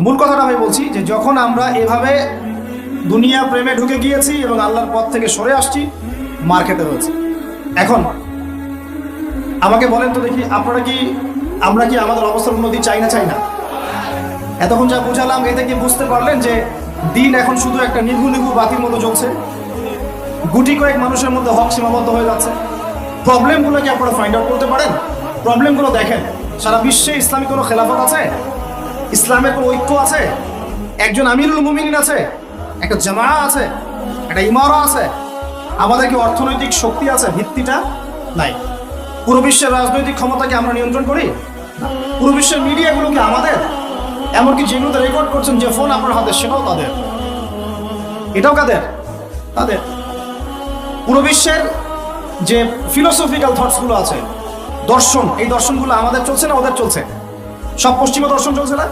মূল কথাটা আমি বলছি যে যখন আমরা এভাবে দুনিয়া প্রেমে ঢুকে গিয়েছি এবং আল্লাহর পথ থেকে সরে আসছি, মার খেতে হয়েছে। এখন আমাকে বলেন তো দেখি, আমরা কি আমাদের অবস্থার উন্নতি চাই না? এতক্ষণ যা বুঝালাম, এতে কি বুঝতে পারলেন যে দিন এখন শুধু একটা নিভু বাতির মতো জ্বলছে? গুটি কয়েক মানুষের মধ্যে হক সীমাবদ্ধ হয়ে যাচ্ছে। প্রবলেমগুলো কি আপনারা ফাইন্ড আউট করতে পারেন? প্রবলেমগুলো দেখেন। সারা বিশ্বে ইসলামিক কোনো খেলাফত আছে? ইসলামের কোনো ঐক্য আছে? একজন আমিরুল মুমিনিন আছে? একটা জামাআ আছে? একটা ইমারা আছে? আমাদের কি অর্থনৈতিক শক্তি আছে? ভিত্তিটা নাই। পুরো বিশ্বের রাজনৈতিক ক্ষমতাকে আমরা নিয়ন্ত্রণ করি? পুরো বিশ্বের মিডিয়াগুলো কি আমাদের? এমনকি যেগুলোতে রেকর্ড করছেন যে ফোন আপনার হাতে, সেটাও তাদের। এটাও কাদের? তাদের। পুরো বিশ্বের যে ফিলোসফিক্যাল থটসগুলো আছে, দর্শন, এই দর্শনগুলো আমাদের চলছে না ওদের চলছে? সব পশ্চিমা দর্শন চলছে না?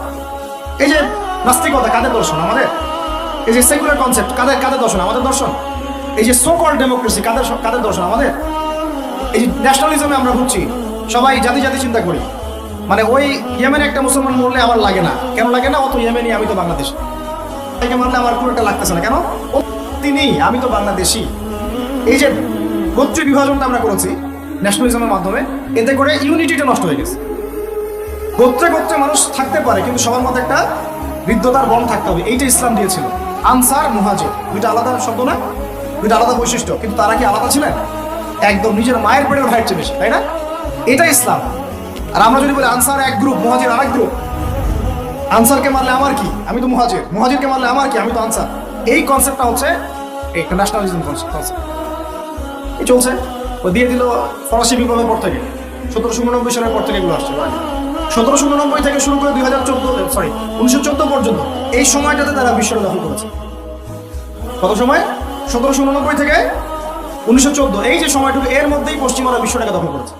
এই যে নাস্তিকতা, কাদের দর্শন? আমাদের। এই যে সেকুলার কনসেপ্ট, কাদের দর্শন? আমাদের দর্শন। এই যে সো কল্ড ডেমোক্রেসি, কাদের দর্শন? আমাদের। এই যে ন্যাশনালিজমে আমরা ঘুরছি, সবাই জাতি চিন্তা করি। মানে ওই ইয়েমেনে একটা মুসলমান মরলে আমার লাগে না। কেন লাগে না? ও তো ইয়েমেনি, আমি তো বাংলাদেশি। তাকে মারলে আমার পুরোটা লাগতেছে না কেন? ও তিনি, আমি তো বাংলাদেশি। এই যে গোত্রীয় বিভাজনটা আমরা করেছি ন্যাশনালিজমের মাধ্যমে, এতে করে ইউনিটিটা নষ্ট হয়ে গেছে। গোত্রে মানুষ থাকতে পারে, কিন্তু সবার মধ্যে একটা হৃদ্যতার বন থাকতে হবে। এইটা ইসলাম দিয়েছিল। আনসার, মুহাজির, দুইটা আলাদা শব্দ না? দুইটা আলাদা বৈশিষ্ট্য, কিন্তু তারা কি আলাদা ছিলেন? একদম নিজের মায়ের পেটের ভাইয়ের চেয়ে বেশি, তাই না? এটা ইসলাম। আর আমরা যদি বলি আনসার এক গ্রুপ, মুহাজির আরেক গ্রুপ, আনসারকে মারলে আমার কি, আমি তো মুহাজির, মুহাজিরকে মারলে আমার কি, আমি তো আনসার। এই কনসেপ্টটা হচ্ছে একটা ন্যাশনালিজম কনসেপ্ট। এই চলছে। ও দিয়ে দিল ফরাসি বিপ্লবের পর থেকে, 1789 সালের পর থেকে এগুলো আসছে। 1789 থেকে শুরু করে 1914 পর্যন্ত এই সময়টাতে তারা বিশ্বটা দখল করেছে। কত সময়? 1789 থেকে 1914, এই যে সময়টুকু, এর মধ্যেই পশ্চিমারা বিশ্বটাকে দখল করেছে।